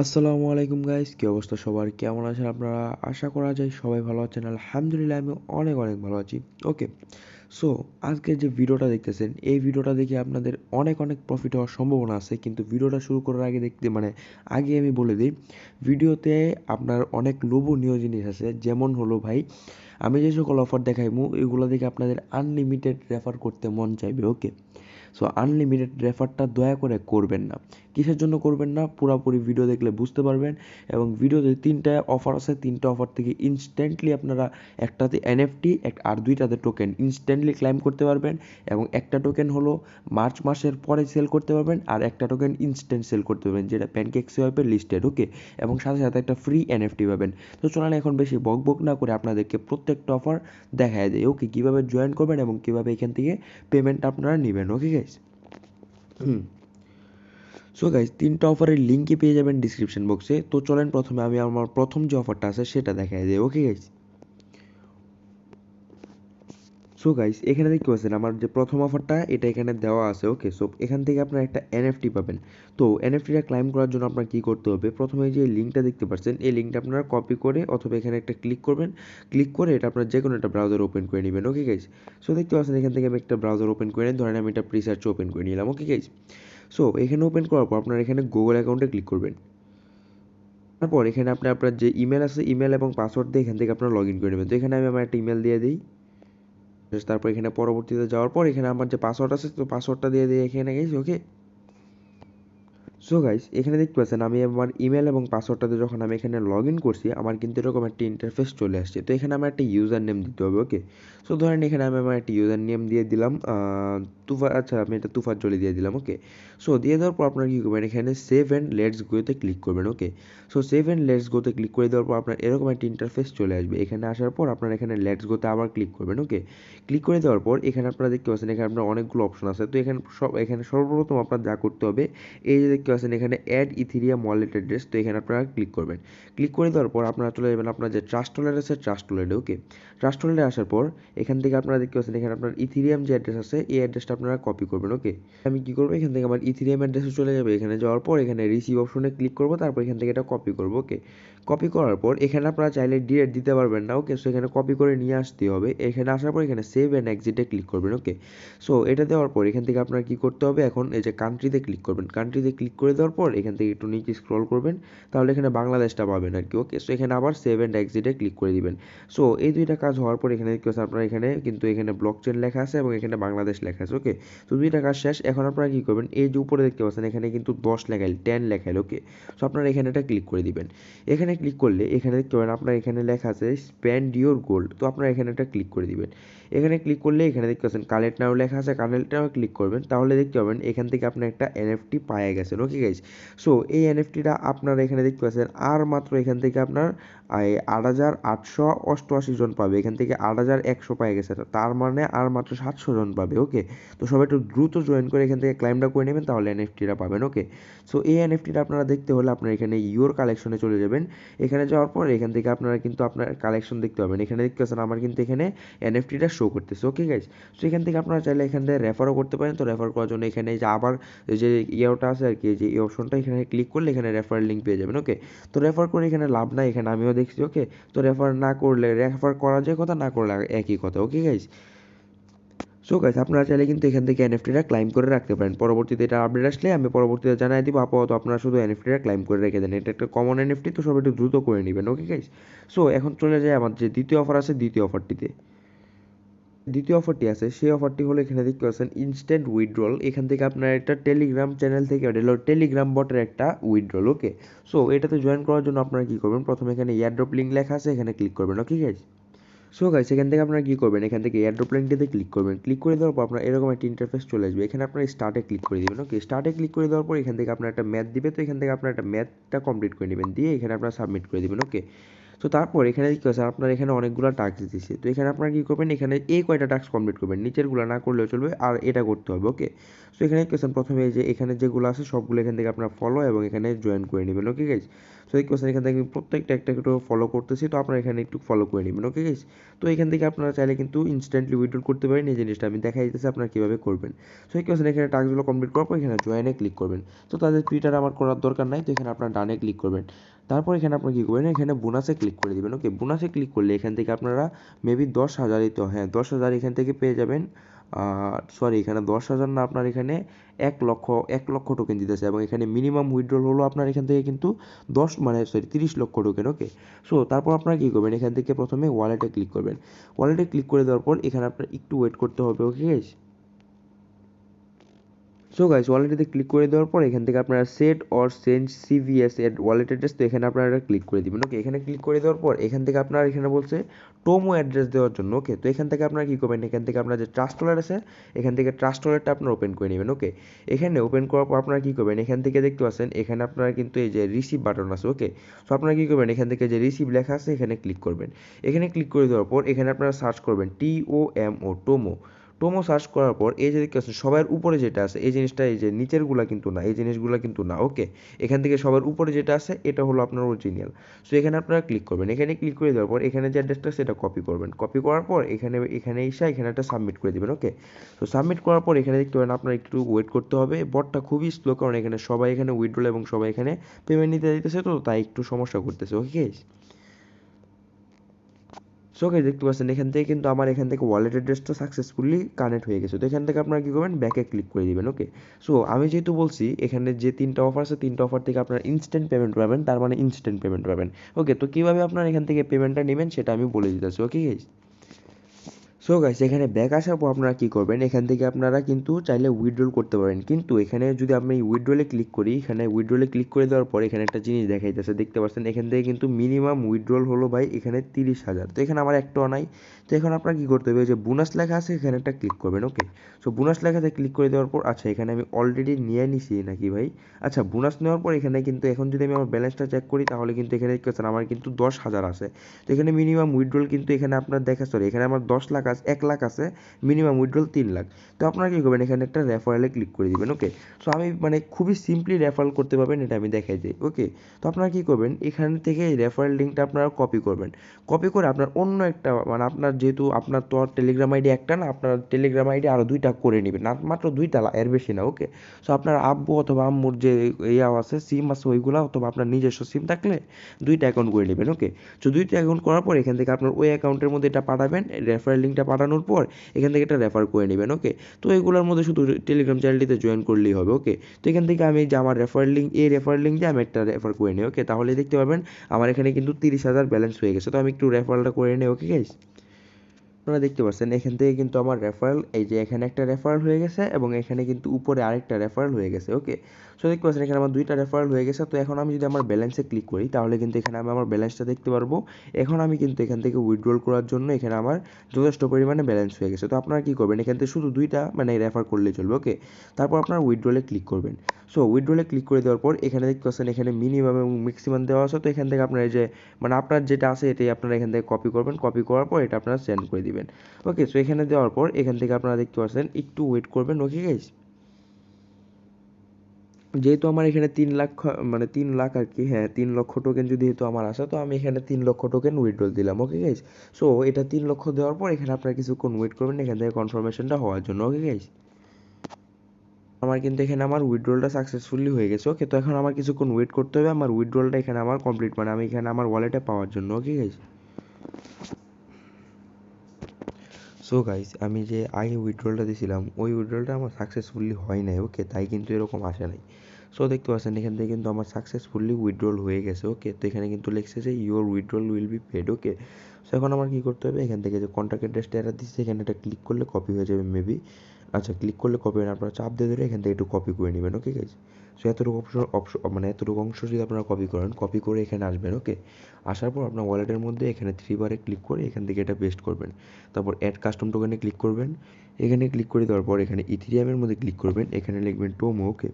আসসালামু আলাইকুম গাইস, কি অবস্থা সবার? কেমন আছেন আপনারা? আশা করা যায় সবাই ভালো আছেন। আলহামদুলিল্লাহ আমি অনেক অনেক ভালো আছি। ওকে, সো আজকে যে ভিডিওটা দেখতেছেন এই ভিডিওটা দেখে আপনাদের অনেক অনেক প্রফিট হওয়ার সম্ভাবনা আছে, কিন্তু ভিডিওটা শুরু করার আগে আগে আমি বলে দিই, ভিডিওতে আপনার অনেক লোভনীয় জিনিস আছে। যেমন হলো ভাই, আমি যে সকল অফার দেখাইমু এগুলো দেখে আপনাদের আনলিমিটেড রেফার করতে মন চাইবে। ওকে, সো আনলিমিটেড রেফারটা দয়া করে করবেন না। কিসের জন্য করবেন না, পুরোপুরি ভিডিও দেখলে বুঝতে পারবেন। এবং ভিডিওতে 3টা অফার আছে, 3টা অফার থেকে ইনস্ট্যান্টলি আপনারা একটাতে এনএফটি আর 2টাতে টোকেন ইনস্ট্যান্টলি ক্লাইম করতে পারবেন। এবং একটা টোকেন হলো মার্চ মাসের পরে সেল করতে পারবেন, আর একটা টোকেন ইনস্ট্যান্ট সেল করতে পারবেন যেটা প্যানকেক সোয়াপে লিস্টেড। ওকে, এবং সাথে সাথে একটা ফ্রি এনএফটি পাবেন। তো চলেন এখন বেশি বক না করে আপনাদেরকে প্রত্যেকটা অফার দেখায় দেয়। ওকে, কীভাবে জয়েন করবেন এবং কীভাবে এখান থেকে পেমেন্ট আপনারা নেবেন। ওকে গাইস, সো গাইজ 3টা অফারের লিঙ্কই পেয়ে যাবেন ডিসক্রিপশন বক্সে। তো চলেন প্রথমে আমি আমার প্রথম যে অফারটা আছে সেটা দেখাই দিই। ওকে গাইজ, সো গাইস এখানে দেখতে পাচ্ছেন আমার যে প্রথম অফারটা এটা এখানে দেওয়া আছে। ওকে, সো এখান থেকে আপনারা একটা এনএফটি পাবেন। তো এনএফটিটা ক্লাইম করার জন্য আপনার কী করতে হবে, প্রথমে যে লিঙ্কটা দেখতে পাচ্ছেন এই লিঙ্কটা আপনারা কপি করে অথবা এখানে একটা ক্লিক করবেন। ক্লিক করে এটা আপনার যে কোনো একটা ব্রাউজার ওপেন করে নেবেন। ওকে গাইস, সো দেখতে পাচ্ছেন এখান থেকে আমি একটা ব্রাউজার ওপেন করে নিই, ধরেন আমি এটা প্রিসার্চ ওপেন করে নিলাম। ওকে গাইস, সো এখানে ওপেন করার পর আপনারা এখানে গুগল অ্যাকাউন্টে ক্লিক করবেন। তারপর এখানে আপনার যে ইমেল আছে ইমেল এবং পাসওয়ার্ড দিয়ে এখান থেকে আপনারা লগ ইন করে নেবেন। তো এখানে আমি আমার একটা ইমেল দিয়ে দিই। তারপর এখানে পরবর্তীতে যাওয়ার পর এখানে আমার যে পাসওয়ার্ড আছে তো পাসওয়ার্ডটা দিয়ে দিই এখানে গাইস। ওকে, সো গাইস এখানে দেখতে পাচ্ছেন আমি আমার ইমেল এবং পাসওয়ার্ডটাতে যখন আমি এখানে লগ ইন করছি আমার কিন্তু এরকম একটা ইন্টারফেস চলে আসছে। তো এখানে আমার একটা ইউজার নেম দিতে হবে। ওকে, সো ধরেন এখানে আমি আমার একটা ইউজার নেম দিয়ে দিলাম আমি এটা তুফার জলি দিয়ে দিলাম। ওকে, সো দিয়ে দেওয়ার পর আপনার কী করবেন, এখানে সেভ অ্যান্ড লেটস গোতে ক্লিক করবেন। Okay, so save and let's গোতে ক্লিক করে দেওয়ার পর আপনার এরকম একটা ইন্টারফেস চলে আসবে। এখানে আসার পর আপনার এখানে লেটস গোতে আবার ক্লিক করবেন। ওকে, ক্লিক করে দেওয়ার পর এখানে আপনারা দেখতে পাচ্ছেন এখানে আপনার অনেকগুলো অপশন আছে। তো এখানে সর্বপ্রথম আপনার যা করতে হবে, এই যে দেখতে পাচ্ছেন এখানে অ্যাড ইথিরিয়াম ওয়ালেট অ্যাড্রেস, তো এখানে আপনারা ক্লিক করবেন। ক্লিক করে দেওয়ার পর আপনারা চলে যাবেন আপনার যে ট্রাস্ট ওয়ালেট আছে ট্রাস্ট ওয়ালেটে। ওকে, ট্রাস্ট ওয়ালেটে আসার পর এখান থেকে আপনারা দেখতে পাচ্ছেন এখানে আপনার ইথিরিয়াম যে অ্যাড্রেস আছে এই অ্যাড্রেসটা আপনারা কপি করবেন। ওকে, আমি কি করবো, এখান থেকে আমার ইথিরিয়াম অ্যাড্রেসে চলে যাবে। এখানে যাওয়ার পর এখানে রিসিভ অপশনে ক্লিক করবো, তারপর এখান থেকে এটা কপি করবো। ওকে, কপি করার পর এখানে আপনারা চাইলে ডিরেক্ট দিতে পারবেন না। ওকে, সো এখানে কপি করে নিয়ে আসতে হবে। এখানে আসার পর এখানে সেভ অ্যান্ড এক্সিটে ক্লিক করবেন। ওকে, সো এটা দেওয়ার পর এখান থেকে আপনারা কি করতে হবে, এখন এই যে কান্ট্রিতে ক্লিক করবেন। কান্ট্রিতে ক্লিক করে দেওয়ার পর এখান থেকে একটু নিচে স্ক্রল করবেন, তাহলে এখানে বাংলাদেশটা পাবেন আর কি। ওকে, সো এখানে আবার সেভ অ্যান্ড এক্সিটে ক্লিক করে দিবেন। সো এই দুইটা কাজ হওয়ার পর এখানে দেখতে পাচ্ছেন আপনারা এখানে কিন্তু এখানে ব্লক চেন লেখা আছে এবং এখানে বাংলাদেশ লেখা আছে। ওকে, তো দুইটা কাজ শেষ। এখন আপনারা কি করবেন, এই যে উপরে দেখতে পাচ্ছেন এখানে কিন্তু 10 লেখাইল 10 লেখাইল। ওকে, সো আপনারা এখানে এটা ক্লিক করে দিবেন। এখানে ক্লিক করলে এখানে দেখতে পাবেন আপনার এখানে লেখা আছে স্পেন্ড ইউর গোল্ড, তো আপনারা এখানে এটা ক্লিক করে দিবেন। এখানে ক্লিক করলে এখানে দেখতে পাচ্ছেন কালেক্ট নাও লেখা আছে, কালেক্ট নাও ক্লিক করবেন, তাহলে দেখতে পাবেন এখান থেকে আপনি একটা এনএফটি পায়ে গেছেন। ওকে গাইস, সো এই এনএফটিটা আপনারা এখানে দেখতে পাচ্ছেন আর মাত্র এখান থেকে আপনার 8,888 জন পাবে। এখান থেকে 8,100 পায়ে গেছে, তার মানে আর মাত্র 700 জন পাবে। ওকে, তো সবাই একটু দ্রুত জয়েন করে এখান থেকে ক্লাইমটা করে নেবেন, তাহলে এনএফটিটা পাবেন। ওকে, সো এই এনএফটিটা আপনারা দেখতে হলে আপনারা এখানে ইউর কালেকশনে চলে যাবেন। এখানে যাওয়ার পর এখান থেকে আপনারা কিন্তু আপনার কালেকশন দেখতে পাবেন। এখানে দেখতে পাচ্ছেন আমার কিন্তু এখানে এনএফটিটা শো করতেছে। ওকে গাইস, সো এখান থেকে আপনারা চাইলে এখান থেকে রেফারও করতে পারেন। তো রেফার করার জন্য এখানে যে আবার যে ইয়েটা আছে আর কি, যে এই অপশনটা এখানে ক্লিক করলে এখানে রেফার লিঙ্ক পেয়ে যাবেন। ওকে, তো রেফার করে এখানে লাভ নাই, এখানে আমিও দেখছি। ওকে, তো রেফার না করলে, রেফার করা যে কথা না করলে একই কথা। ওকে গাইস, সো গাইস আপনারা চাইলে কিন্তু এখান থেকে এনএফটিটা ক্লাইম করে রাখতে পারেন। পরবর্তীতে এটা আপডেট আসলে আমি পরবর্তীতে জানাই দিব। আপাতত আপনারা শুধু এনএফটিটা ক্লাইম করে রেখে দেন, এটা একটা কমন এনএফটি, তো সব একটু দ্রুত করে নেবেন। ওকে গাইস, সো এখন চলে যায় আমার যে দ্বিতীয় অফার আছে দ্বিতীয় অফারটিতে। দ্বিতীয় অফারটি আছে সেই অফারটি হলো এখানে দেখতে পাচ্ছেন ইনস্ট্যান্ট উইথড্রল। এখান থেকে আপনার একটা টেলিগ্রাম চ্যানেল থেকে টেলিগ্রাম বটের একটা উইথড্রল। ওকে, সো এটাতে জয়েন করার জন্য আপনারা কী করবেন, প্রথমে এখানে এয়ারড্রপ লিঙ্ক লেখা আছে এখানে ক্লিক করবেন। ওকে গাইস, সো গাইস এখান থেকে আপনারা কী করবেন, এখান থেকে এয়ারড্রপ লিঙ্কটিতে ক্লিক করবেন। ক্লিক করে দেওয়ার পর আপনার এরকম একটা ইন্টারফেস চলে আসবে। এখানে আপনার স্টার্টে ক্লিক করে দেবেন। ওকে, স্টার্টে ক্লিক করে দেওয়ার পর এখান থেকে আপনার একটা ম্যাথ দিবে, তো এখান থেকে আপনার একটা ম্যাথটা কমপ্লিট করে নেবেন, দিয়ে এখানে আপনারা সাবমিট করে দেবেন। ওকে, তো তারপর এখানে কি আছে, আপনার এখানে অনেকগুলো টাস্ক দিতেছে। তো এখানে আপনারা কী করবেন, এখানে এই কয়টা টাস্ক কমপ্লিট করবেন, নিচেরগুলো না করলেও চলবে, আর এটা করতে হবে। ওকে, সো এখানে কি আছেন প্রথমে এই যে এখানে যেগুলো আছে সবগুলো এখান থেকে আপনারা ফলো এবং এখানে জয়েন করে নেবেন। ওকে গাইজ, সো দেখতে পাচ্ছেন এখান থেকে আমি প্রত্যেকটা একটা একটু ফলো করতেছি, তো আপনারা এখানে একটু ফলো করে নেবেন। ওকে গাইস, তো এখান থেকে আপনারা চাইলে কিন্তু ইনস্ট্যান্টলি উইথড্রল করতে পারেন। এই জিনিসটা আমি দেখাই দিতেছি আপনারা কীভাবে করবেন। সো দেখতে পাচ্ছেন এখানে টাস্কগুলো কমপ্লিট করার পর এখানে জয়েনে ক্লিক করবেন। তো তাদের টুইটার আমার করার দরকার নাই, তো এখানে আপনারা ডানে ক্লিক করবেন। তারপর এখানে আপনারা কী করবেন, এখানে বোনাসে ক্লিক করে দেবেন। ওকে, বোনাসে ক্লিক করলে এখান থেকে আপনারা মেবি 10,000, তো হ্যাঁ 10,000 এখান থেকে পেয়ে যাবেন। সরি, এখানে 10,000 না, আপনার এখানে 1 লক্ষ টোকেন দিতেছে, এবং এখানে মিনিমাম উইথড্রল হলো আপনার এখান থেকে কিন্তু 30 লক্ষ টোকেন। ওকে, সো তারপর আপনারা কী করবেন, এখান থেকে প্রথমে ওয়ালেটে ক্লিক করবেন। ওয়ালেটে ক্লিক করে দেওয়ার পর এখানে আপনার একটু ওয়েট করতে হবে। ওকে গাইস, সো গাইস ওয়ালেটে ক্লিক করে দেওয়ার পর এখান থেকে আপনারা সেট অর চেঞ্জ CVS এর ওয়ালেট অ্যাড্রেস, তো এখানে আপনারা ক্লিক করে দিবেন। ওকে, এখানে ক্লিক করে দেওয়ার পর এখান থেকে আপনারা এখানে বলছে টোমো অ্যাড্রেস দেওয়ার জন্য। ওকে, তো এখান থেকে আপনারা কী করবেন, এখান থেকে আপনার যে ট্রাস্ট ওয়ালেট আছে এখান থেকে ট্রাস্ট ওয়ালেটটা আপনারা ওপেন করে নেবেন। ওকে, এখানে ওপেন করার পর আপনারা কী করবেন, এখান থেকে দেখতে পাচ্ছেন এখানে আপনারা কিন্তু এই যে রিসিভ বাটন আছে। ওকে, সো আপনারা কী করবেন, এখান থেকে যে রিসিভ লেখা আছে এখানে ক্লিক করবেন। এখানে ক্লিক করে দেওয়ার পর এখানে আপনারা সার্চ করবেন TOMO, টোমো। টোমো সার্চ করার পর এই যে দেখতে পাচ্ছেন সবার উপরে যেটা আছে এই জিনিসটা, এই যে নিচেরগুলা কিন্তু না, এই জিনিসগুলা কিন্তু না। ওকে, এখান থেকে সবার উপরে যেটা আছে এটা হলো আপনার অরিজিনাল। সো এখানে আপনারা ক্লিক করবেন। এখানে ক্লিক করে দেওয়ার পর এখানে যে অ্যাড্রেসটা সেটা কপি করবেন। কপি করার পর এখানে এখানে এসে এখানে একটা সাবমিট করে দেবেন। ওকে, তো সাবমিট করার পর এখানে দেখতে পাবেন আপনার একটু ওয়েট করতে হবে। বটটা খুবই স্লো, কারণ এখানে সবাই এখানে উইথড্রল এবং সবাই এখানে পেমেন্ট নিতে দিতেছে, তো তাই একটু সমস্যা করতেছে। ওকে, সো গাইস দেখতে পাচ্ছেন এখান থেকে কিন্তু আমার এখান থেকে ওয়ালেট অ্যাড্রেসটা সাকসেসফুলি কানেক্ট হয়ে গেছে। তো এখান থেকে আপনারা কী করবেন, ব্যাকে ক্লিক করে দিবেন। ওকে, সো আমি যেহেতু বলছি এখানে যে 3টা অফার আছে 3টা অফার থেকে আপনারা ইনস্ট্যান্ট পেমেন্ট পাবেন, তার মানে ইনস্ট্যান্ট পেমেন্ট পাবেন। ওকে, তো কীভাবে আপনারা এখান থেকে পেমেন্টটা নেবেন সেটা আমি বলে দিতেছি। ওকে গাইস, সো গাইস এখানে ব্যাক আসার পর আপনারা কী করবেন, এখান থেকে আপনারা কিন্তু চাইলে উইথড্রল করতে পারেন, কিন্তু এখানে যদি আমি উইথড্রলে ক্লিক করি, এখানে উইথড্রলে ক্লিক করে দেওয়ার পর এখানে একটা জিনিস দেখাইতেছে, দেখতে পাচ্ছেন এখান থেকে কিন্তু মিনিমাম উইথড্রল হলো ভাই এখানে 30,000। তো এখানে আমার একটাও নাই। তো এখন আপনার কী করতে হবে, যে বোনাস লেখা আছে এখানে একটা ক্লিক করবেন। ওকে, সো বোনাস লেখাতে ক্লিক করে দেওয়ার পর আচ্ছা এখানে আমি অলরেডি নিয়ে নিছি নাকি ভাই, আচ্ছা বোনাস নেওয়ার পর এখানে কিন্তু এখন যদি আমি আমার ব্যালেন্সটা চেক করি তাহলে কিন্তু এখানে দেখতে পাচ্ছেন আমার কিন্তু 10,000 আছে। তো এখানে মিনিমাম উইথড্রল কিন্তু এখানে আপনার দেখা, সরি এখানে আমার 10 লাখ আছে, 1 লাখ আছে, মিনিমাম উইথড্রল 3 লাখ। তো আপনারা কী করবেন, এখানে একটা রেফারেলে ক্লিক করে দিবেন। ওকে, সো আমি মানে খুবই সিম্পলি রেফারেল করতে পারবেন, এটা আমি দেখাই দিই। ওকে, তো আপনারা কী করবেন, এখান থেকে এই রেফারেল লিঙ্কটা আপনারা কপি করবেন। কপি করে আপনার অন্য একটা, মানে আপনার যেহেতু আপনার তো আর টেলিগ্রাম আইডি একটা না, আপনার টেলিগ্রাম আইডি আরও 2টা করে নেবেন, না মাত্র 2টা, এর বেশি না। ওকে, সো আপনার আব্বু অথবা আম্মুর যে ইয়া আছে সিম আছে ওইগুলো, অথবা আপনার নিজস্ব সিম থাকলে 2টা অ্যাকাউন্ট করে নেবেন। ওকে, সো 2টা অ্যাকাউন্ট করার পর এখান থেকে আপনার ওই অ্যাকাউন্টের মধ্যে এটা পাঠাবেন, রেফারেল লিঙ্কটা পাঠানোর পর এখান থেকে এটা রেফার করে নেবেন। ওকে, তো এগুলোর মধ্যে শুধু টেলিগ্রাম চ্যানেলটিতে জয়েন করলেই হবে। ওকে, তো এখান থেকে আমি যে আমার রেফারেল লিঙ্ক, এই রেফারেল লিঙ্ক দিয়ে আমি একটা রেফার করে নিই। ওকে, তাহলে দেখতে পাবেন আমার এখানে কিন্তু 30,000 ব্যালেন্স হয়ে গেছে। তো আমি একটু রেফারেলটা করে নিই। ওকে গাইস, আপনারা দেখতে পাচ্ছেন এখান থেকে কিন্তু আমার রেফারেল, এই যে এখানে একটা রেফারেল হয়ে গেছে এবং এখানে কিন্তু উপরে আরেকটা রেফারেল হয়ে গেছে। ওকে, সো দেখতে পাচ্ছেন এখানে আমার 2টা রেফারেল হয়ে গেছে। তো এখন আমি যদি আমার ব্যালেন্সে ক্লিক করি তাহলে কিন্তু এখানে আমি আমার ব্যালেন্সটা দেখতে পারবো। এখন আমি কিন্তু এখান থেকে উইথড্রল করার জন্য এখানে আমার যথেষ্ট পরিমাণে ব্যালেন্স হয়ে গেছে। তো আপনারা কী করবেন, এখান থেকে শুধু 2টা মানে রেফার করলেই চলবে। ওকে, তারপর আপনারা উইথড্রলে ক্লিক করবেন। সো উইথড্রলে ক্লিক করে দেওয়ার পর এখানে দেখতে পাচ্ছেন এখানে মিনিমাম এবং ম্যাক্সিমাম দেওয়া আছে। তো এখান থেকে আপনার এই যে মানে আপনার যেটা আছে এটাই আপনারা এখান থেকে কপি করবেন, কপি করার পর এটা আপনারা সেন্ড করে দিবেন। ওকে, সো এখানে দেওয়ার পর এখান থেকে আপনারা দেখতে পাচ্ছেন একটু ওয়েট করবেন। ওকে গাইস, যেহেতু আমার এখানে 3 লাখ মানে 3 লাখ আর কি, হ্যাঁ 3 লক্ষ টোকেন যেহেতু আমার আসা, তো আমি এখানে 3 লক্ষ টোকেন উইথড্রল দিলাম। ওকে গাইস, সো এটা 3 লক্ষ দেওয়ার পর এখানে আপনারা কিছুক্ষণ ওয়েট করবেন এখান থেকে কনফার্মেশনটা হওয়ার জন্য। ওকে গাইস, আমার কিন্তু এখানে আমার উইথড্রলটা সাকসেসফুলি হয়ে গেছে। ওকে, তো এখন আমার কিছুক্ষণ ওয়েট করতে হবে আমার উইথড্রলটা এখানে আমার কমপ্লিট, মানে আমি এখানে আমার ওয়ালেটে পাওয়ার জন্য। ওকে গাইস, সো গাইস আমি যে আগে উইথড্রলটা দিয়েছিলাম ওই উইথড্রলটা আমার সাকসেসফুলি হয় নাই। ওকে, তাই কিন্তু এরকম আসে নাই। সো দেখতে পাচ্ছেন এখান থেকে কিন্তু আমার সাকসেসফুলি উইথড্রল হয়ে গেছে। ওকে, তো এখানে কিন্তু লিখছে যে your withdrawal will be paid. Okay, so এখন আমার কী করতে হবে, এখান থেকে যে কন্ট্যাক্ট অ্যাড্রেসটা এটা দিচ্ছে এখানে এটা ক্লিক করলে কপি হয়ে যাবে মেবি। আচ্ছা, ক্লিক করলে কপি হয় না, আপনারা চাপ দিয়ে ধরে এখান থেকে একটু কপি করে নেবেন। ওকে গাইস, সো এতটুকু অপশন মানে এতটুকু অংশ যদি আপনারা কপি করেন, কপি করে এখানে আসবেন। ওকে, আসার পর আপনার ওয়ালেটের মধ্যে এখানে 3 বারে ক্লিক করে এখান থেকে এটা পেস্ট করবেন। তারপর অ্যাড কাস্টম টোকেনে ক্লিক করবেন। এখানে ক্লিক করে দেওয়ার পর এখানে ইথিরিয়ামের মধ্যে ক্লিক করবেন, এখানে লিখবেন টোমো। ওকে,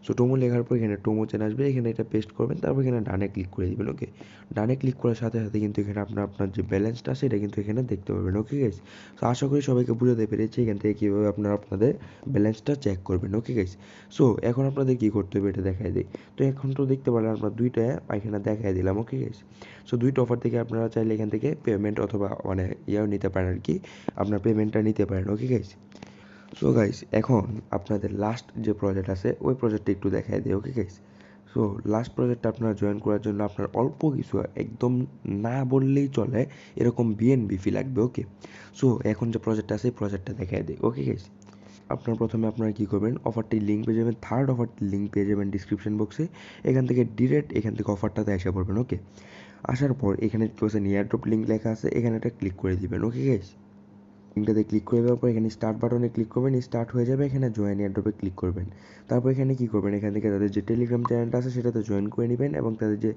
সো টোমো লেখার পর এখানে টোমো চেন আসবে, এখানে এটা পেস্ট করবেন, তারপর এখানে ডানে ক্লিক করে দিবেন। ওকে, ডানে ক্লিক করার সাথে সাথে কিন্তু এখানে আপনার যে ব্যালেন্সটা আছে এটা কিন্তু এখানে দেখতে পাবেন। ওকে গাইস, সো আশা করি সবাইকে বুঝাতে পেরেছি এখান থেকে কীভাবে আপনারা আপনাদের ব্যালেন্সটা চেক করবেন। ওকে গাইস, সো এখন আপনাদের কী করতে হবে এটা দেখাই দিই। তো এখন তো দেখতে পারলেন আমরা দুইটা এখানে দেখাই দিলাম। ওকে গাইস, সো দুইটা অফার থেকে আপনারা চাইলে এখান থেকে পেমেন্ট অথবা মানে ইয়েও নিতে পারেন আর কি, আপনার পেমেন্টটা নিতে পারেন। ওকে গাইস, সো গাইস এখন আপনাদের লাস্ট যে প্রজেক্ট আছে ওই প্রজেক্টটা একটু দেখাই দিই। ওকে গাইস, সো লাস্ট প্রজেক্টটা আপনারা জয়েন করার জন্য আপনার অল্প কিছু, একদম না বললেই চলে এরকম বিএনবি ফি লাগবে। ওকে, সো এখন যে প্রজেক্টটা আছে এই প্রজেক্টটা দেখাই দিই। ওকে গাইস, আপনার প্রথমে আপনারা কী করবেন, অফারটির লিঙ্ক পেয়ে যাবেন, থার্ড অফারটির লিঙ্ক পেয়ে যাবেন ডিসক্রিপশন বক্সে, এখান থেকে ডিরেক্ট এখান থেকে অফারটাতে আসা পড়বেন। ওকে, আসার পর এখানে কোশ্চেন এয়ারড্রপ লিঙ্ক লেখা আছে, এখানে একটা ক্লিক করে দিবেন। ওকে গাইস, লিঙ্কটাতে ক্লিক করে দেওয়ার পর এখানে স্টার্ট বাটনে ক্লিক করবেন, স্টার্ট হয়ে যাবে, এখানে জয়েন এয়ারড্রপে ক্লিক করবেন। তারপর এখানে কী করবেন, এখান থেকে তাদের যে টেলিগ্রাম চ্যানেলটা আছে সেটাতে জয়েন করে নেবেন এবং তাদের যে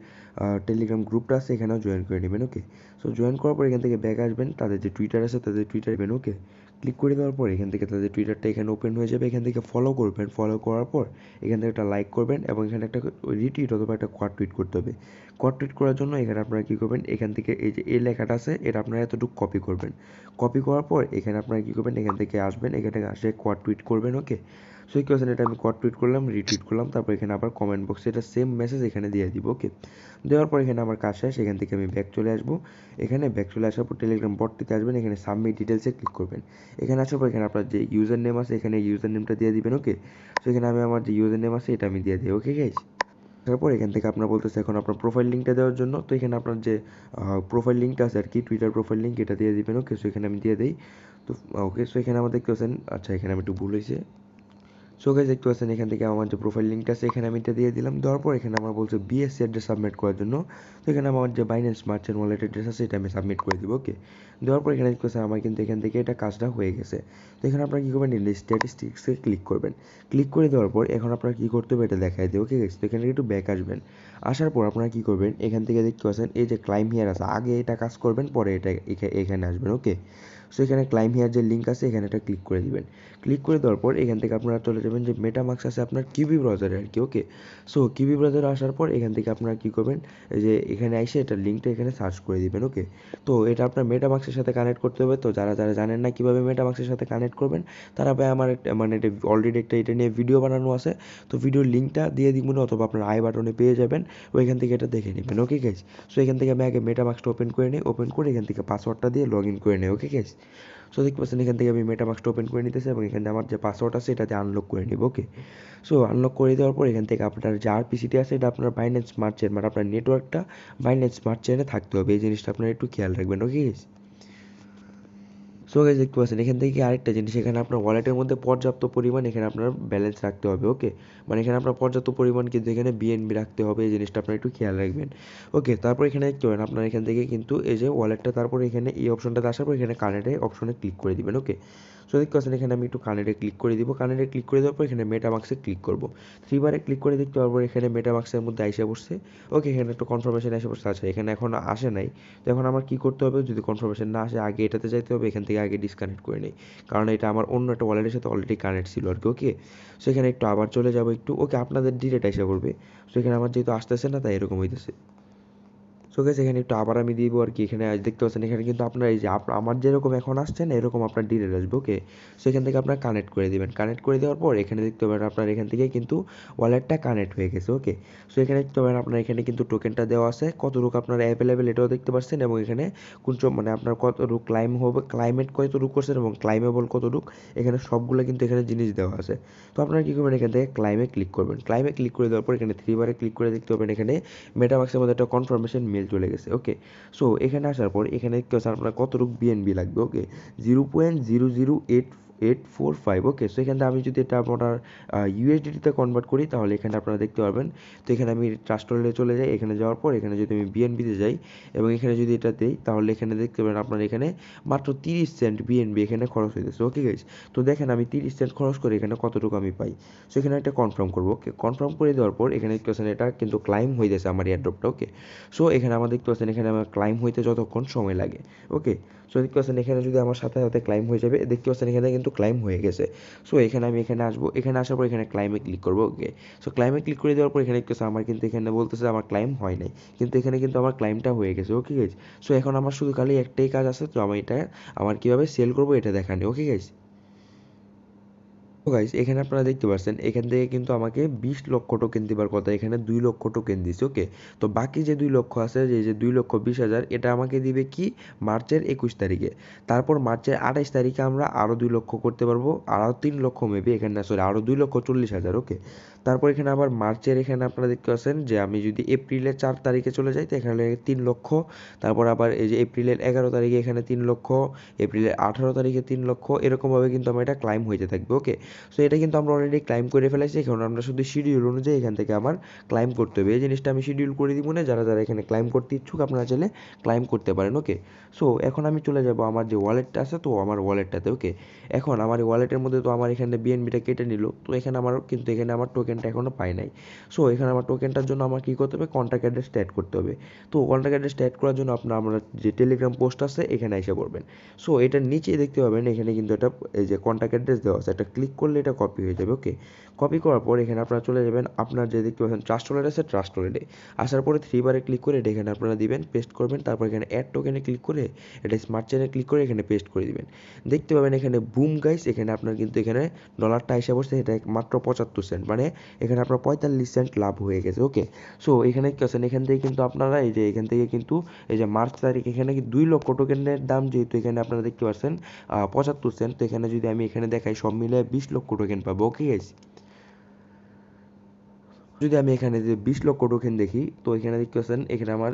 টেলিগ্রাম গ্রুপটা আছে এখানেও জয়েন করে নেবেন। ওকে, সো জয়েন করার পর এখান থেকে ব্যাক আসবেন, তাদের যে টুইটার আছে তাদের টুইটার নেবেন। ওকে, ক্লিক করে দেওয়ার পর এখান থেকে তাদের টুইটারটা এখানে ওপেন হয়ে যাবে, এখান থেকে ফলো করবেন, ফলো করার পর এখান থেকে একটা লাইক করবেন এবং এখানে একটা রিটুইট অথবা একটা কোয়াড টুইট করতে হবে। কোয়াড টুইট করার জন্য এখানে আপনারা কী করবেন, এখান থেকে এই যে এই লেখাটা আছে এটা আপনারা এতটুকু কপি করবেন। কপি করার পর এখানে আপনারা কী করবেন, এখান থেকে আসবেন, এখান থেকে আসে কোয়াড টুইট করবেন। ওকে, সো কি করছেন, এটা আমি কোয়াড টুইট করলাম, রিটুইট করলাম, তারপর এখানে আবার কমেন্ট বক্সে এটা সেম মেসেজ এখানে দিয়ে দিব। ওকে, দেওয়ার পর এখানে আমার কাজ শেষ, এখান থেকে আমি ব্যাক চলে আসবো। এখানে ব্যাক চলে আসার পর টেলিগ্রাম বটটিতে আসবেন, এখানে সাবমিট ডিটেলসে ক্লিক করবেন। এখানে আসার পর এখানে আপনার যে ইউজার নেম আছে এখানে ইউজার নেমটা দিয়ে দিবেন। ওকে, সো এখানে আমি আমার যে ইউজার নেম আছে এটা আমি দিয়ে দিই। ওকে গাইস, তারপর এখান থেকে আপনার বলতেছে এখন আপনার প্রোফাইল লিঙ্কটা দেওয়ার জন্য, তো এখানে আপনার যে প্রোফাইল লিঙ্কটা আছে আর কি, টুইটার প্রোফাইল লিঙ্ক এটা দিয়ে দিবেন। ওকে, সো এখানে আমি দিয়ে দিই। তো ওকে, সো এখানে আমার দেখতে পাচ্ছেন, আচ্ছা এখানে আমি একটু ভুল হয়েছে। সো গাইস দেখতে পাচ্ছেন এখান থেকে আমার যে প্রোফাইল লিঙ্কটা আছে এখানে আমি এটা দিয়ে দিলাম। দেওয়ার পর এখানে আমার বলছে বিএসসি অ্যাড্রেস সাবমিট করার জন্য, তো এখানে আমার যে Binance smart chain wallet address আছে এটা আমি সাবমিট করে দিব। ওকে, দেওয়ার পর এখানে দেখতে পাচ্ছেন আমার কিন্তু এখান থেকে এটা কাজটা হয়ে গেছে। তো এখানে আপনারা কী করবেন, স্ট্যাটিস্টিক্সে ক্লিক করবেন। ক্লিক করে দেওয়ার পর এখন আপনারা কী করতে হবে এটা দেখাই দিই। ওকে গাইস, তো এখানে একটু ব্যাক আসবেন, আসার পর আপনারা কী করবেন, এখান থেকে দেখতে পাচ্ছেন এই যে ক্লাইম হিয়ার আছে, আগে এটা কাজ করবেন পরে এটা এখানে আসবেন। ওকে, সো এখানে ক্লাইম হিয়ার যে লিঙ্ক আছে এখানে এটা ক্লিক করে দিবেন। ক্লিক করে দেওয়ার পর এখান থেকে আপনারা চলে যাবেন যে মেটামাস্ক আছে আপনার কিউবি ব্রাউজারে আর কি। ওকে, সো কিউবি ব্রাউজারে আসার পর এখান থেকে আপনারা কী করবেন, যে এখানে এসে এটা লিঙ্কটা এখানে সার্চ করে দিবেন। ওকে, তো এটা আপনার মেটামাস্কের সাথে কানেক্ট করতে হবে। তো যারা যারা জানেন না কীভাবে মেটামাস্কের সাথে কানেক্ট করবেন তারা ভাই আমার মানে এটা অলরেডি একটা এটা নিয়ে ভিডিও বানানো আছে, তো ভিডিওর লিঙ্কটা দিয়ে দিব না অথবা আপনার আই বাটনে পেয়ে যাবেন, ওইখান থেকে এটা দেখে নেবেন। ওকে গাইস, সো এখান থেকে আমি আগে মেটামাস্কটা ওপেন করে নিই, ওপেন করে এখান থেকে পাসওয়ার্ডটা দিয়ে লগ ইন করে নিই। ওকে গাইস, সো দেখতে পাচ্ছেন এখান থেকে আমি মেটামাস্কটা ওপেন করে নিতেছি এবং এখানে আমার যে পাসওয়ার্ড আছে এটাতে আনলক করে নিব। ওকে, সো আনলক করে দেওয়ার পর এখান থেকে আপনার যে আরপিসিটি আছে এটা আপনার বাইন্যান্স স্মার্ট চেইন মানে আপনার নেটওয়ার্কটা বাইন্যান্স স্মার্ট চেইনে থাকতে হবে, এই জিনিসটা আপনারা একটু খেয়াল রাখবেন। ওকে গাইস, সো গাইস দেখতে পাচ্ছেন এখান থেকে আরেকটা জিনিস, এখানে আপনার ওয়ালেটের মধ্যে পর্যাপ্ত পরিমাণ এখানে আপনার ব্যালেন্স রাখতে হবে। ওকে, মানে এখানে আপনার পর্যাপ্ত পরিমাণ কিন্তু এখানে বিএনবি রাখতে হবে, এই জিনিসটা আপনার একটু খেয়াল রাখবেন। ওকে, তারপর এখানে দেখতে পাবেন আপনার এখান থেকে কিন্তু এই যে ওয়ালেটটা, তারপর এখানে এই অপশনটাতে আসার পর এখানে কানেক্টে অপশনে ক্লিক করে দিবেন। ওকে, সো দেখতে পাচ্ছেন এখানে আমি একটু কানেক্টে ক্লিক করে দিব, কানেক্টে ক্লিক করে দেওয়ার পর এখানে মেটামাস্কে ক্লিক করব, থ্রিবারে ক্লিক করে দেখতে পারবো এখানে মেটামাস্কের মধ্যে আইসা বসছে। ওকে, এখানে একটা কনফার্মেশন এসে বসছে, আচ্ছা এখানে এখন আসে নাই, তো এখন আমার কী করতে হবে, যদি কনফার্মেশন না আসে আগে এটাতে যাইতে হবে, এখান থেকে আগে ডিসকানেক্ট করে নেই, কারণ এটা আমার অন্য একটা ওয়ালেটের সাথে অলরেডি কানেক্ট ছিল আর কি। ওকে, সো এখানে একটু আবার চলে যাবো একটু। ওকে, আপনাদের ডিরেক্ট আইসা করবে, সো এখানে আমার যেহেতু আসতেছে না তাই এরকম হইতেছে। সো গাইস এখানে একটু আবার আমি দিব আর কি, এখানে দেখতে পাচ্ছেন এখানে কিন্তু আপনার এই যে আমার যেরকম এখন আসছে না এরকম আপনার ডিটেল আসবে। ওকে, সো এখান থেকে আপনার কানেক্ট করে দিবেন, কানেক্ট করে দেওয়ার পর এখানে দেখতে পাবেন আপনার এখান থেকে কিন্তু ওয়ালেটটা কানেক্ট হয়ে গেছে। ওকে, সো এখানে দেখতে পাবেন আপনার এখানে কিন্তু টোকেনটা দেওয়া আছে, কতটুকু আপনার অ্যাভেলেবেল এটাও দেখতে পাচ্ছেন এবং এখানে কোন মানে আপনার কতটুকু ক্লাইম হবে, ক্লাইমেট কতটুকু করছেন এবং ক্লাইমেবল কতটুকু, এখানে সবগুলো কিন্তু এখানে জিনিস দেওয়া আছে। তো আপনারা কী করবেন, এখান থেকে ক্লাইমে ক্লিক করবেন, ক্লাইমে ক্লিক করে দেওয়ার পর এখানে থ্রিবারে ক্লিক করে দেখতে পাবেন এখানে মেটামাক্সের মধ্যে একটা কনফার্মেশন মেল চলে গেছে। ওকে, সো এখানে আসার পর এখানে দেখতে পাচ্ছেন আপনার কতটুকু বিএনবি লাগবে। ওকে, 0.00845। ওকে, সো এখানে আমি যদি এটা আপনার ইউএসডিটিতে কনভার্ট করি তাহলে এখানে আপনারা দেখতে পারবেন। তো এখানে আমি ট্রাস্ট ওয়ালেটে চলে যাই, এখানে যাওয়ার পর এখানে যদি আমি বিএনবিতে যাই এবং এখানে যদি এটা দিই তাহলে এখানে দেখতে পাবেন আপনার এখানে মাত্র 30 সেন্ট বিএনবি এখানে খরচ হইতেছে। ওকে গাইস, তো দেখেন আমি 30 সেন্ট খরচ করে এখানে কতটুকু আমি পাই। সো এখানে একটা কনফার্ম করবো। ওকে, কনফার্ম করে দেওয়ার পর এখানে দেখতে পাচ্ছেন এটা কিন্তু ক্লাইম হইতেছে আমার এয়ারড্রপটা। ওকে, সো এখানে আমার দেখতে পাচ্ছেন এখানে আমার ক্লাইম হইতে যতক্ষণ সময় লাগে। ওকে, সো দেখতে পাচ্ছেন এখানে যদি আমার সাথে সাথে ক্লাইম হয়ে যাবে, দেখতে পাচ্ছেন এখানে কিন্তু ক্লাইম হয়ে গেছে। সো এখানে আমি এখানে আসবো, এখানে আসার পর এখানে ক্লাইমে ক্লিক করবো। ওকে, সো ক্লাইমে ক্লিক করে দেওয়ার পর এখানে দেখতেছে আমার কিন্তু এখানে বলতেছে আমার ক্লাইম হয় নাই, কিন্তু এখানে কিন্তু আমার ক্লাইমটা হয়ে গেছে। ওকে গাইজ, সো এখন আমার শুধু খালি একটাই কাজ আছে, তো আমি এটা আমার কীভাবে সেল করবো এটা দেখানি। ওকে গাইজ, তো গাইস এখানে আপনারা দেখতে পাচ্ছেন এখান থেকে কিন্তু আমাকে 20 লক্ষ টোকেন দিবার কথা, এখানে 2 লক্ষ টোকেন দিছে। ওকে, তো বাকি যে 2 লক্ষ আছে, যে 2,20,000, এটা আমাকে দিবে কি মার্চের 21 তারিখে। তারপর মার্চের 28 তারিখে আমরা আরও 2 লক্ষ করতে পারবো, আরও 3 লক্ষ মেবি, এখানে না সরি আরও 2,40,000। ওকে, তারপর এখানে আবার মার্চের এখানে আপনারা দেখতে পাচ্ছেন যে আমি যদি এপ্রিলের 4 তারিখে চলে যাই তো এখানে লাগে 3 লক্ষ। তারপর আবার এই যে এপ্রিলের 11 তারিখে এখানে 3 লক্ষ, এপ্রিলের 18 তারিখে 3 লক্ষ, এরকমভাবে কিন্তু আমার এটা ক্লাইম হইতে থাকবে। ওকে, সো এটা কিন্তু আমরা অলরেডি ক্লাইম করে ফেলেছি, এখন আমরা শুধু শিডিউল অনুযায়ী এখান থেকে আমার ক্লাইম করতে হবে। এই জিনিসটা আমি শিডিউল করে দিব না, যারা যারা এখানে ক্লাইম করতে ইচ্ছুক আপনারা চাইলে ক্লাইম করতে পারেন। ওকে, সো এখন আমি চলে যাব আমার যে ওয়ালেটটা আছে, তো আমার ওয়ালেটটাতে। ওকে, এখন আমার এই ওয়ালেটের মধ্যে তো আমার এখানে বিএনবিটা কেটে নিল, তো এখানে আমার কিন্তু এখানে আমার টোকেনটা এখনও পাই নাই। সো এখানে আমার টোকেনটার জন্য আমার কী করতে হবে, কন্ট্যাক্ট অ্যাড্রেসটা অ্যাড করতে হবে। তো কন্ট্যাক্ট অ্যাড্রেসটা অ্যাড করার জন্য আপনার আমরা যে টেলিগ্রাম পোস্ট আছে এখানে এসে পড়বেন। সো এটার নিচেই দেখতে পাবেন এখানে কিন্তু এটা এই যে কন্ট্যাক্ট অ্যাড্রেস দেওয়া আছে, এটা ক্লিক করলে এটা কপি হয়ে যাবে। ওকে, কপি করার পর এখানে আপনারা চলে যাবেন আপনার যে দেখতে পাচ্ছেন ট্রাস্ট ওয়ালেট আছে, ট্রাস্ট ওয়ালেটে আসার পরে 3 বারে ক্লিক করে এটা এখানে আপনারা দিবেন, পেস্ট করবেন। তারপর এখানে অ্যাড টোকেনে ক্লিক করে এটা স্মার্ট চেনে ক্লিক করে এখানে পেস্ট করে দিবেন। দেখতে পাবেন এখানে বুম গাইস, এখানে আপনার কিন্তু এখানে ডলারটা এসে বসছে, এটা মাত্র 75 সেন্ট, মানে এখানে আপনার 45 সেন্ট লাভ হয়ে গেছে। ওকে, সো এখানে কি আছেন, এখান থেকে কিন্তু আপনারা এই যে এখান থেকে কিন্তু এই যে মার্চ তারিখ এখানে কি 2 লক্ষ টোকেনের দাম, যেহেতু এখানে আপনারা দেখতে পাচ্ছেন 75 সেন্ট, তো এখানে যদি আমি এখানে দেখাই সব মিলে 20 লক্ষ টোকেন পাবো। ওকে গাইস, যদি আমি এখানে যে 20 লক্ষ টোকেন দেখি, তো এখানে দেখতে পাচ্ছেন এখানে আমার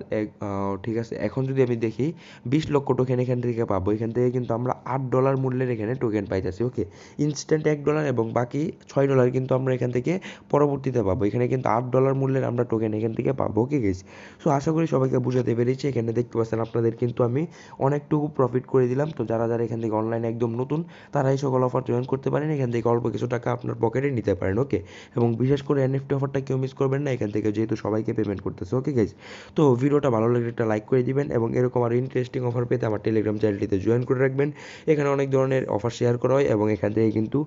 ঠিক আছে, এখন যদি আমি দেখি 20 লক্ষ টোকেন এখান থেকে পাবো, এখান থেকে কিন্তু আমরা $8 মূল্যের এখানে টোকেন পাইতেছি। ওকে, ইনস্ট্যান্ট $1 এবং বাকি $6 কিন্তু আমরা এখান থেকে পরবর্তীতে পাবো, এখানে কিন্তু $8 মূল্যের আমরা টোকেন এখান থেকে পাবো। ওকে গেছি, সো আশা করি সবাইকে বুঝাতে পেরেছি। এখানে দেখতে পাচ্ছেন আপনাদের কিন্তু আমি অনেকটুকু প্রফিট করে দিলাম। তো যারা যারা এখান থেকে অনলাইনে একদম নতুন, তারা এই সকল অফার জয়েন করতে পারেন, এখান থেকে অল্প কিছু টাকা আপনার পকেটে নিতে পারেন। ওকে, এবং বিশেষ করে এনএফটি অফারটা কেউ মিস করবেন না এখান থেকে, যেহেতু সবাইকে পেমেন্ট করতেছে। ওকে গাইজ, তো ভিডিওটা ভালো লাগলে একটা লাইক করে দিবেন, এবং এরকম আর ইন্টারেস্টিং অফার পেতে আমার টেলিগ্রাম চ্যানেলটিতে জয়েন করে রাখবেন। এখানে অনেক ধরনের অফার শেয়ার করা হয়, এবং এখান থেকে কিন্তু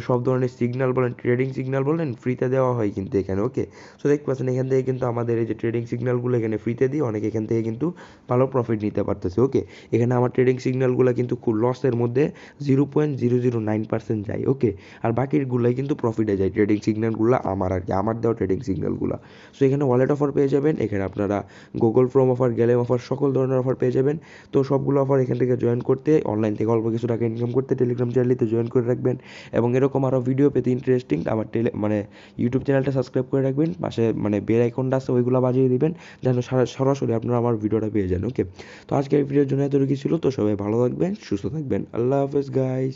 সব ধরনের সিগন্যাল বলেন, ট্রেডিং সিগন্যাল বলেন, ফ্রিতে দেওয়া হয় কিন্তু এখানে। ওকে, সো দেখতে পাচ্ছেন এখান থেকে কিন্তু আমাদের এই যে ট্রেডিং সিগন্যালগুলো এখানে ফ্রিতে দিই, অনেকে এখান থেকে কিন্তু ভালো প্রফিট নিতে পারতেছে। ওকে, এখানে আমার ট্রেডিং সিগন্যালগুলো কিন্তু খুব লসের মধ্যে 0.009% যায়। ওকে, আর বাকিরগুলোই কিন্তু প্রফিটে যায় ট্রেডিং সিগন্যালগুলো আমার আর কি, আমার দেওয়া ট্রেডিং সিগন্যালগুলো। সো এখানে ওয়ালেট অফার পেয়ে যাবেন, এখানে আপনারা গুগল ক্রোম অফার, গেলেম অফার, সকল ধরনের অফার পেয়ে যাবেন। তো সবগুলো অফার এখান থেকে জয়েন করতে, অনলাইন থেকে অল্প কিছু টাকা ইনকাম করতে টেলিগ্রাম চ্যানেলটিতে জয়েন করে রাখবেন, এবং এরকম আরও ভিডিও পেতে ইন্টারেস্টিং আমার মানে ইউটিউব চ্যানেলটা সাবস্ক্রাইব করে রাখবেন, পাশে মানে বেল আইকনটা আছে ওইগুলো বাজিয়ে দিবেন, যেন সরাসরি আপনারা আমার ভিডিওটা পেয়ে যান। ওকে, তো আজকের ভিডিওর জন্য এতটুকু ছিল। তো সবাই ভালো থাকবেন, সুস্থ থাকবেন, আল্লাহ হাফেজ গাইস।